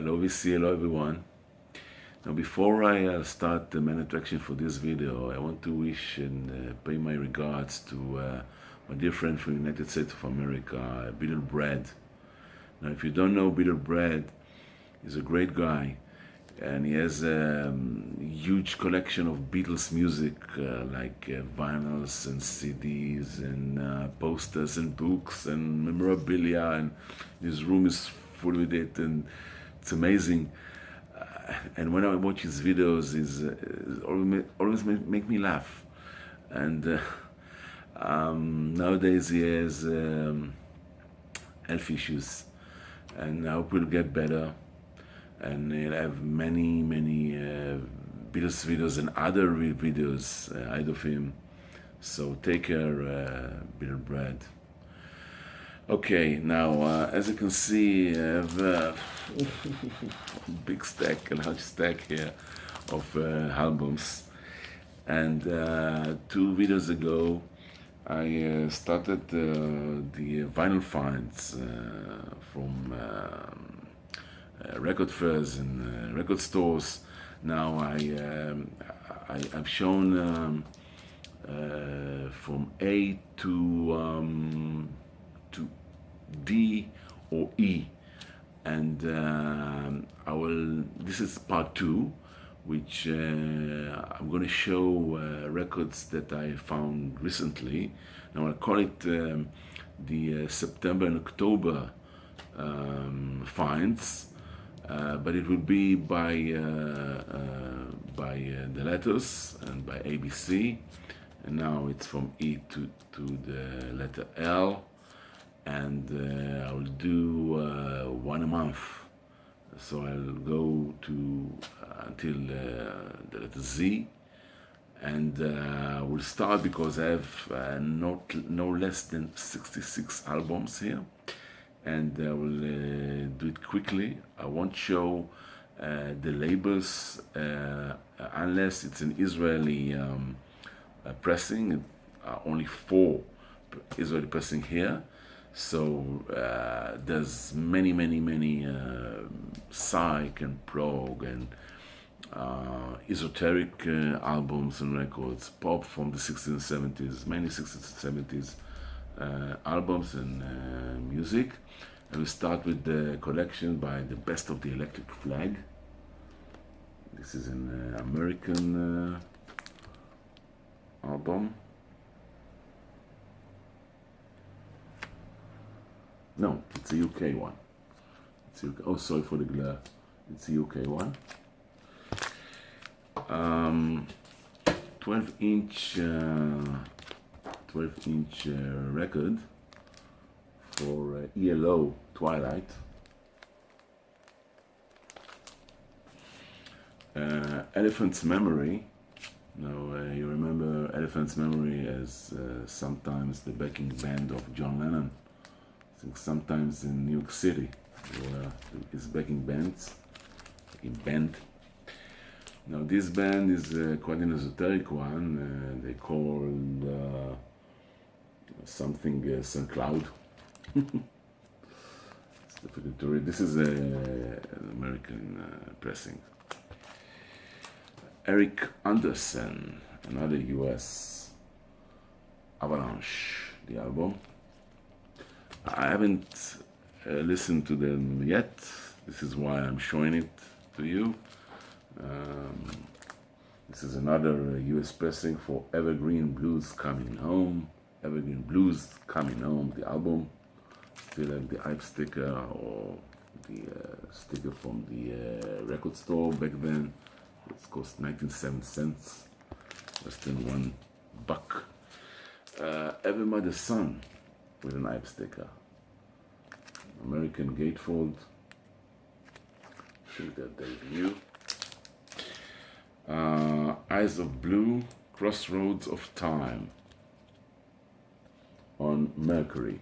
Hello VC, hello everyone. Now before I start the main attraction for this video, I want to wish and pay my regards to my dear friend from the United States of America, Bitter Brad. Now if you don't know Bitter Brad, he's a great guy and he has a huge collection of Beatles music like vinyls and CDs and posters and books and memorabilia, and his room is full with it and it's amazing. And when I watch his videos, always make me laugh. And nowadays he has health issues, and I hope he'll get better. And he'll have many Beatles videos and other videos out of him. So take care, Bitter Brad. Okay, now as you can see, I have a big stack, a large stack here of albums. And 2 videos ago, I started the vinyl finds from record fairs and record stores. Now I've shown from A to D or E, and this is part 2, which I'm going to show records that I found recently. Now I'll call it the September and October finds, but it will be by the letters and by ABC. And now it's from E to the letter L. And I will do 1 a month, so I'll go to until the letter Z, and we'll start because I have no less than 66 albums here, and I will do it quickly. I won't show the labels unless it's an Israeli pressing. Only 4 Israeli pressing here. So there's many psych and prog and esoteric albums and records, pop from the 60s and 70s, many 60s and 70s albums and music. And we start with the collection by the Best of the Electric Flag. This is an American album. No, it's a UK one. It's UK. Oh, sorry for the glare. It's a UK one. 12-inch record for ELO Twilight. Elephant's Memory. Now you remember Elephant's Memory as sometimes the backing band of John Lennon. I think sometimes in New York City where his backing band. Now this band is quite an esoteric one. They called something St. Cloud. It's difficult to read. This is an American pressing. Eric Anderson, another US. Avalanche, the album. I haven't listened to them yet. This is why I'm showing it to you. This is another US pressing for Evergreen Blues Coming Home. Evergreen Blues Coming Home, the album. Still have the hype sticker or the sticker from the record store back then. It cost 97 cents, less than $1. Every Mother's Son with an hype sticker. American Gatefold. Should that debut. Eyes of Blue, Crossroads of Time on Mercury.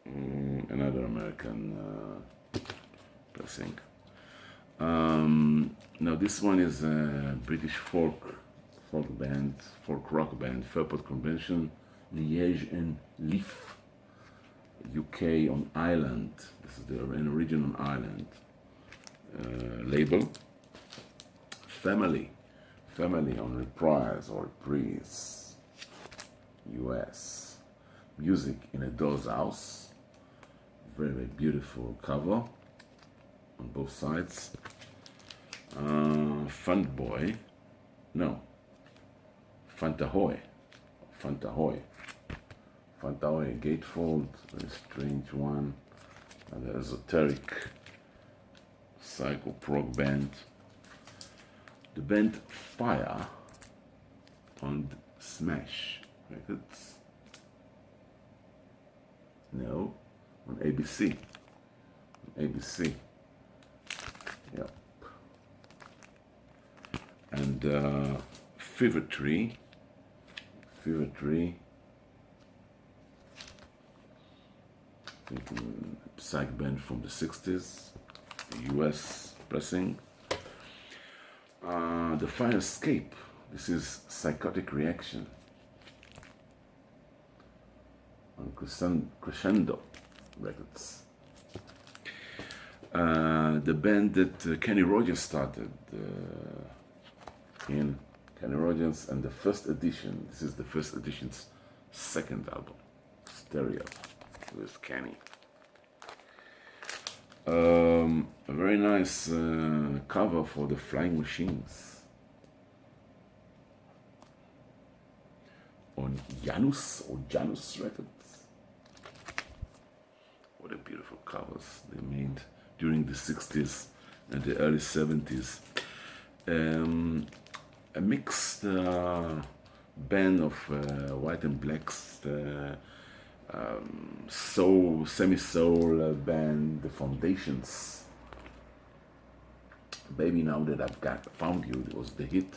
Another American pressing. Now this one is a British folk band, folk rock band, Fairport Convention, Liège and Leaf. UK on Ireland. This is the original Ireland label. Family on Reprise or Reprise, US. Music in a Doll's House. Very, very beautiful cover on both sides. Fantboy, no, Fantahoy, gatefold, very strange one. And the esoteric psycho prog band. The band Fire on Smash Records. No, on ABC. ABC. Yep. And Fever Tree. Thinking psych band from the 60s, the US pressing. The Fire Escape. This is Psychotic Reaction on Crescendo Records. The band that Kenny Rogers started in Kenny Rogers, and the first edition. This is the first edition's second album, Stereo, with Kenny. A very nice cover for the Flying Machines on Janus Records. What a beautiful covers they made during the 60s and the early 70s. A mixed band of white and blacks, soul, semi-soul band, The Foundations. Baby Now That I've Found You, it was the hit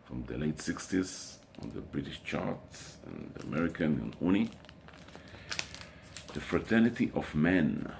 from the late 60s on the British charts and the American and Uni. The Fraternity of Men.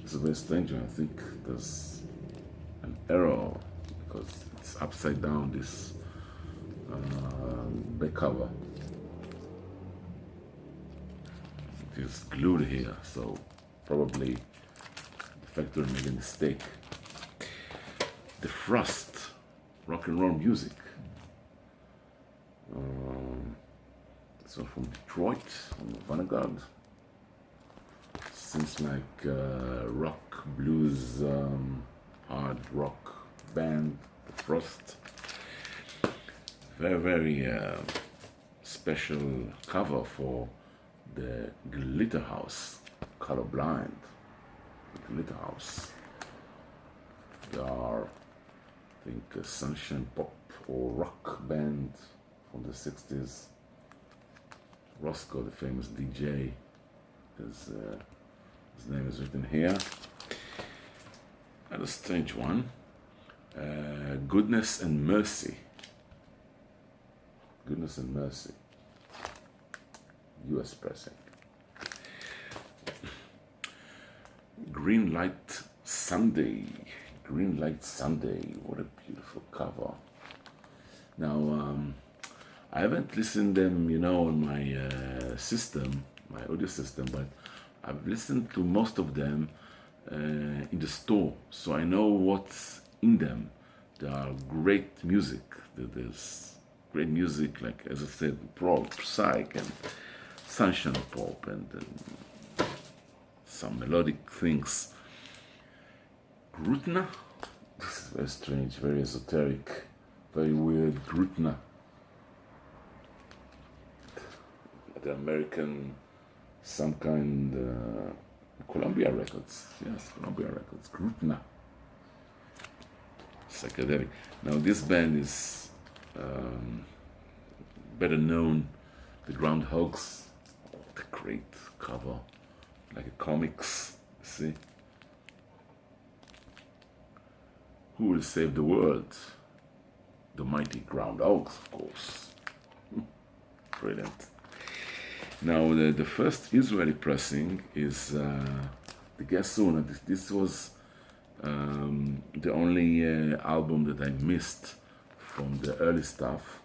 It's a very strange one. I think there's an error because it's upside down, this back cover. It is glued here, so probably the factory made a mistake. The Frost, Rock and Roll Music. This one from Detroit, on the Vanguard. Seems like rock, blues, hard rock band, The Frost. Very, very special cover for the Glitter House, Colorblind. The Glitter House. They are, I think, a sunshine pop or rock band from the 60s. Roscoe, the famous DJ, his name is written here. And a strange one, Goodness and Mercy. Goodness and Mercy, US pressing. Green Light Sunday, what a beautiful cover. Now, I haven't listened them, on my system, my audio system, but I've listened to most of them in the store, so I know what's in them. There are great music. There's great music, like, as I said, prog, psych, and sunshine pop, and some melodic things. Grutna, this is very strange, very esoteric, very weird. Grutna, the American, some kind, Columbia Records, yes, Columbia Records, Grutna, psychedelic. Now this band is better known, the Groundhogs. What a great cover, like a comics, see? Who will save the world? The mighty Groundhogs, of course. Brilliant. Now the first Israeli pressing is the Gasuna. This was the only album that I missed from the early stuff.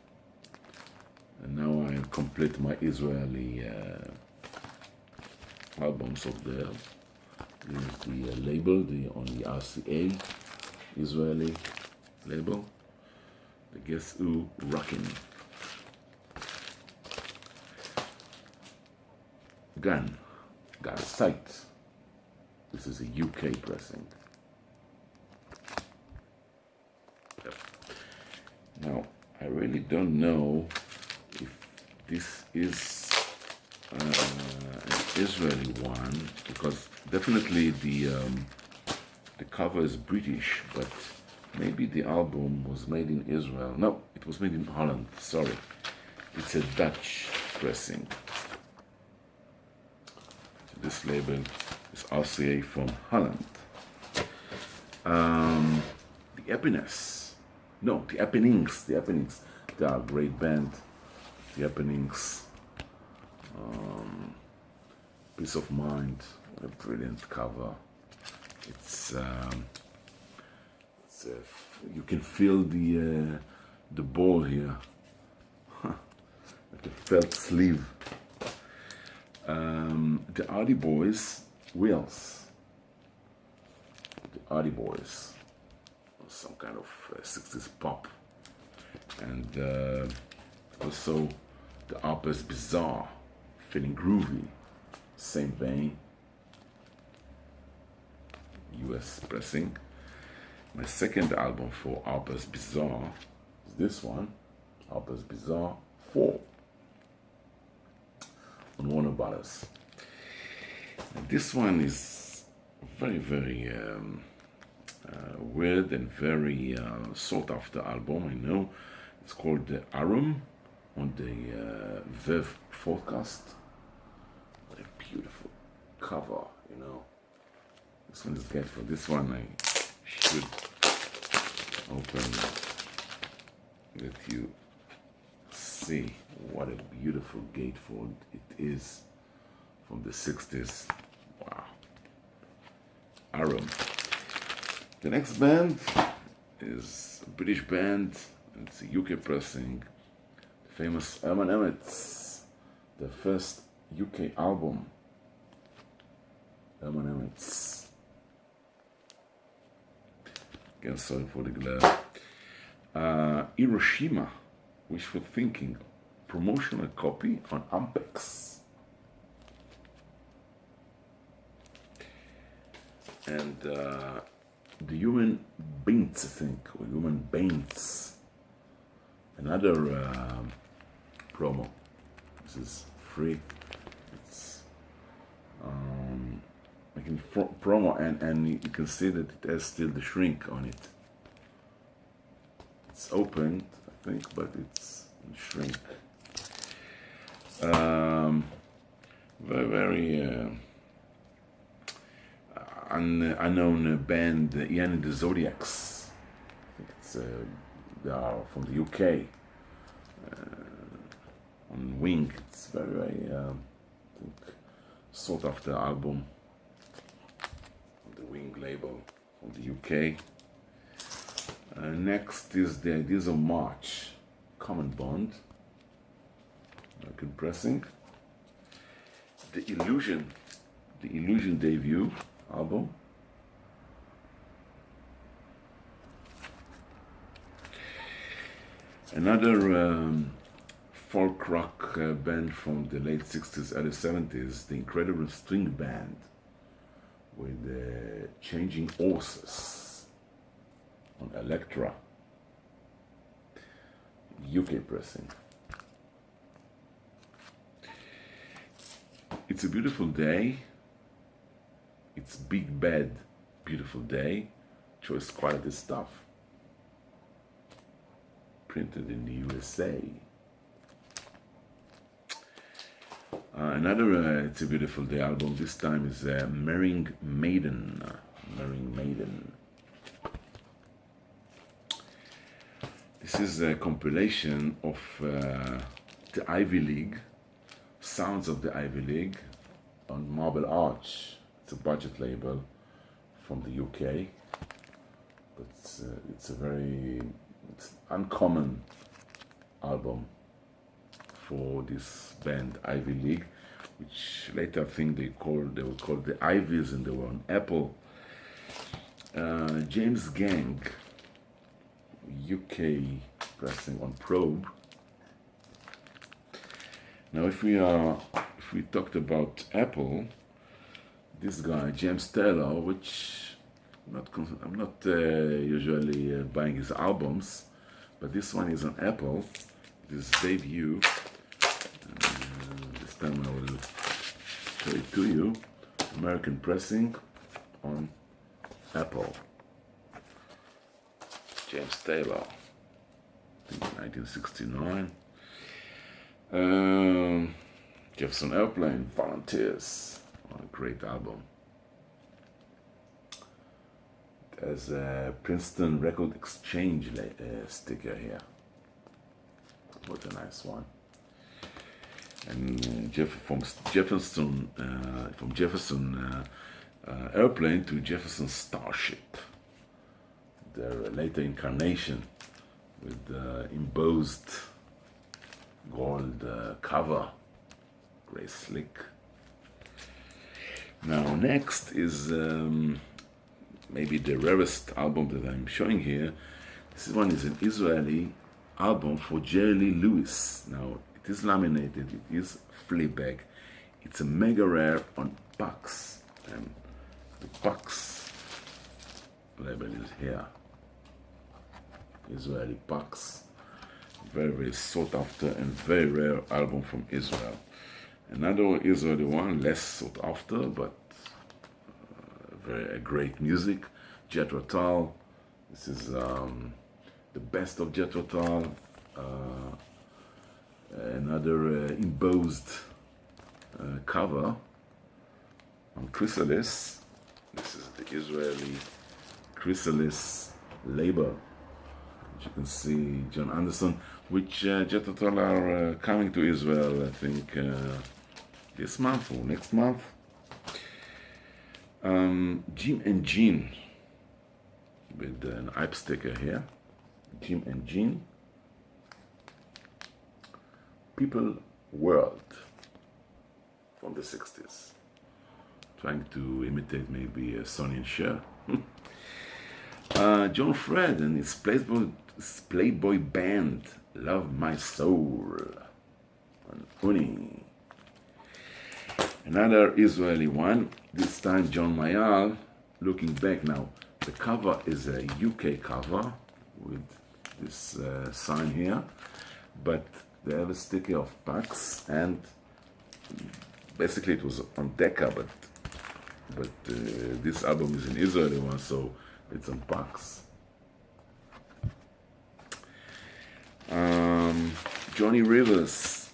And now I complete my Israeli albums of there. This is the label, on the RCA Israeli label. The Guess Who Rockin'. Gun Sight. This is a UK pressing. Yep. Now, I really don't know if this is an Israeli one, because definitely the cover is British, but maybe the album was made in Israel. No, it was made in Holland, sorry. It's a Dutch pressing. So this label is RCA from Holland. The Epiness. No, the Epenings. They are a great band. The Epenings. Peace of Mind. What a brilliant cover. You can feel the ball here, like a felt sleeve. The Hardy Boys, Wheels. The Hardy Boys, some kind of 60s pop, and also the Harper's Bazaar, Feeling Groovy, same vein. US pressing. My second album for Harper's Bazaar is this one, Harper's Bazaar 4 on Warner Brothers. And this one is very, very weird and very sought after album, I know. It's called the Arum on the Vev Forecast. What a beautiful cover, you know. This one is good. For this one I should open, let you see what a beautiful gatefold it is from the 60s. Wow. Arum. The next band is a British band, and it's a UK pressing. The famous Herman Emmets, the first UK album. Herman Emmets. Again, sorry for the glare. Hiroshima, Wishful Thinking, promotional copy on Ampex. And the Human Beings, I think, or Human Beings. Another promo. This is free. It's making promo, and you can see that it has still the shrink on it. It's opened, I think, but it's in shrink. Very, very unknown band, Ian and the Zodiacs. I think it's, they are from the UK. On Wing, it's very, very I think, sought after album. Wing label from the UK. Next is the Ideas of March, Common Bond, American pressing. The Illusion debut album. Another folk rock band from the late 60s, early 70s, the Incredible String Band, with Changing Horses on Elektra, UK pressing. It's a Beautiful Day. It's Big Bad Beautiful Day. Choice quality stuff. Printed in the USA. Another It's a Beautiful Day album, this time is Marrying Maiden. Marrying Maiden. This is a compilation of the Ivy League, Sounds of the Ivy League on Marble Arch. It's a budget label from the UK, but it's a very uncommon album for this band Ivy League, which later I think they were called the Ivies, and they were on Apple. James Gang, UK pressing on Probe. Now, if we talked about Apple, this guy James Taylor, which I'm not usually buying his albums, but this one is on Apple. This debut. This time I will show it to you. American pressing on Apple. James Taylor, I think 1969. Jefferson Airplane, Volunteers, a great album. There's a Princeton Record Exchange sticker here. What a nice one. And from Jefferson Airplane to Jefferson Starship, their later incarnation with the embossed gold cover, gray slick. Now next is maybe the rarest album that I'm showing here. This one is an Israeli album for Jerry Lee Lewis. Now it is laminated, it is Fleabag. It's a mega rare on Pax, and the Pax label is here. Israeli Pax. Very, very sought after and very rare album from Israel. Another Israeli one, less sought after, but very great music. Jethro Tull. This is the best of Jethro Tull. Another embossed cover on Chrysalis. This is the Israeli Chrysalis label. As you can see, John Anderson, which Jethro Tull are coming to Israel, I think, this month or next month. Jim and Jean, with an Ipe sticker here. Jim and Jean. People World from the 60s. Trying to imitate maybe Sonny and Cher. John Fred and his Playboy band, Love My Soul, on Uni. Another Israeli one, this time John Mayall. Looking back now, the cover is a UK cover with this sign here, but they have a sticker of Pax, and basically it was on Decca, but this album is an Israeli one, so it's on Pax. Johnny Rivers,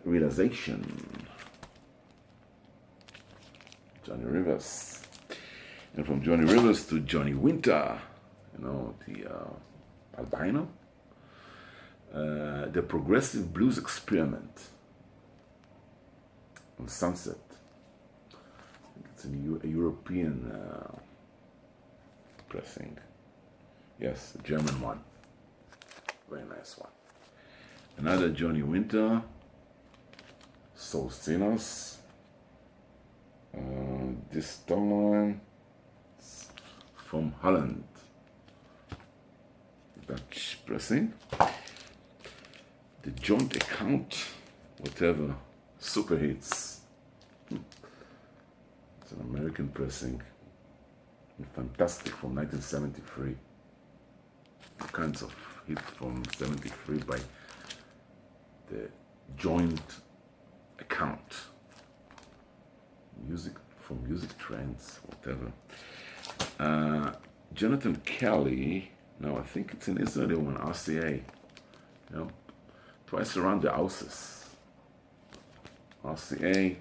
Realization. Johnny Rivers. And from Johnny Rivers to Johnny Winter, you know, the albino. The Progressive Blues Experiment on Sunset. It's a European pressing. Yes, a German one. Very nice one. Another Johnny Winter, Soul Sinners. This time from Holland. Dutch pressing. The Joint Account, whatever, super hits. It's an American pressing. Fantastic from 1973. All kinds of hits from 73 by the Joint Account. Music from Music Trends, whatever. Jonathan Kelly, no, I think it's an Israeli one, RCA. You know, Twice Around the Houses. RCA,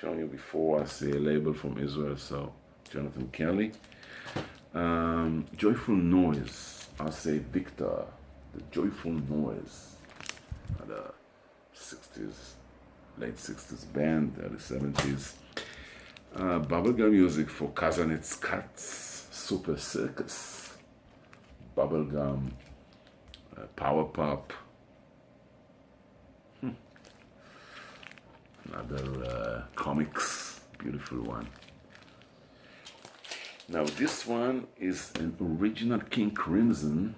shown you before, RCA label from Israel, so Jonathan Kelly. Joyful Noise, RCA Victor, the Joyful Noise. The 60s, late 60s band, early 70s. Bubblegum music for Kazanet's Cats, Super Circus. Bubblegum Power Pop. Another comics, beautiful one. Now this one is an original King Crimson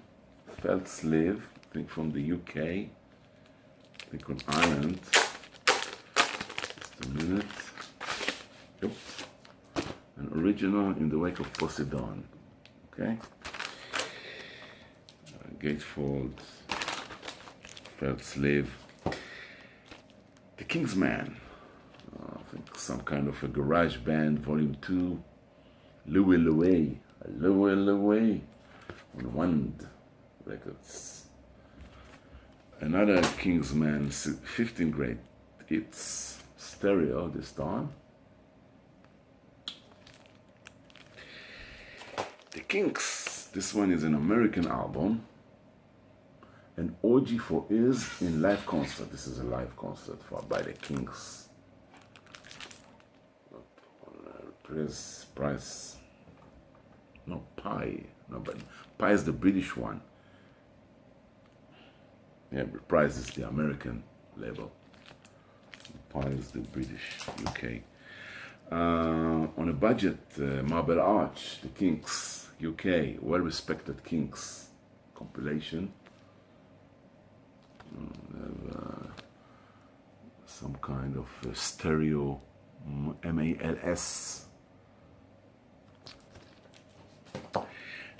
felt sleeve, I think from the UK, I think on Ireland. Just a minute. Yep. An original in the wake of Poseidon. Okay. Gatefold felt sleeve. The King's Man. I think some kind of a garage band, volume 2. Louie Louie. Louie Louie. On Wand Records. Another King's Man 15 grade. It's stereo this time. The Kinks. This one is an American album. An OG for Is in live concert. This is a live concert by the Kinks. Price. No, Pi. No, but Pi is the British one. Yeah, but Price is the American label. Pi is the British, UK. On a budget, Marble Arch, the Kinks, UK, well-respected Kinks compilation. Some kind of stereo MALS.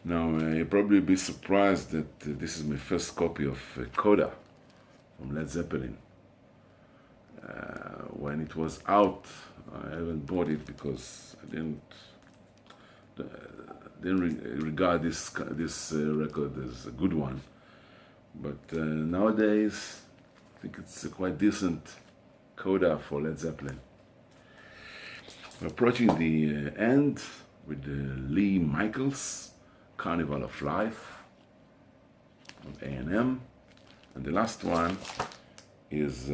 Now you'll probably be surprised that this is my first copy of Coda from Led Zeppelin. When it was out, I haven't bought it because I didn't regard this record as a good one. But nowadays, I think it's a quite decent Coda for Led Zeppelin. We're approaching the end with Lee Michaels, Carnival of Life on A&M. And the last one is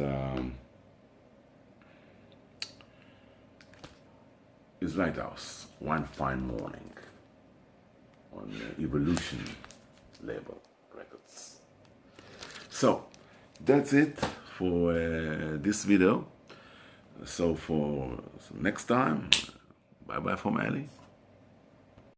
Lighthouse, One Fine Morning on Evolution label records. So that's it for this video. So for next time, bye bye from Ali.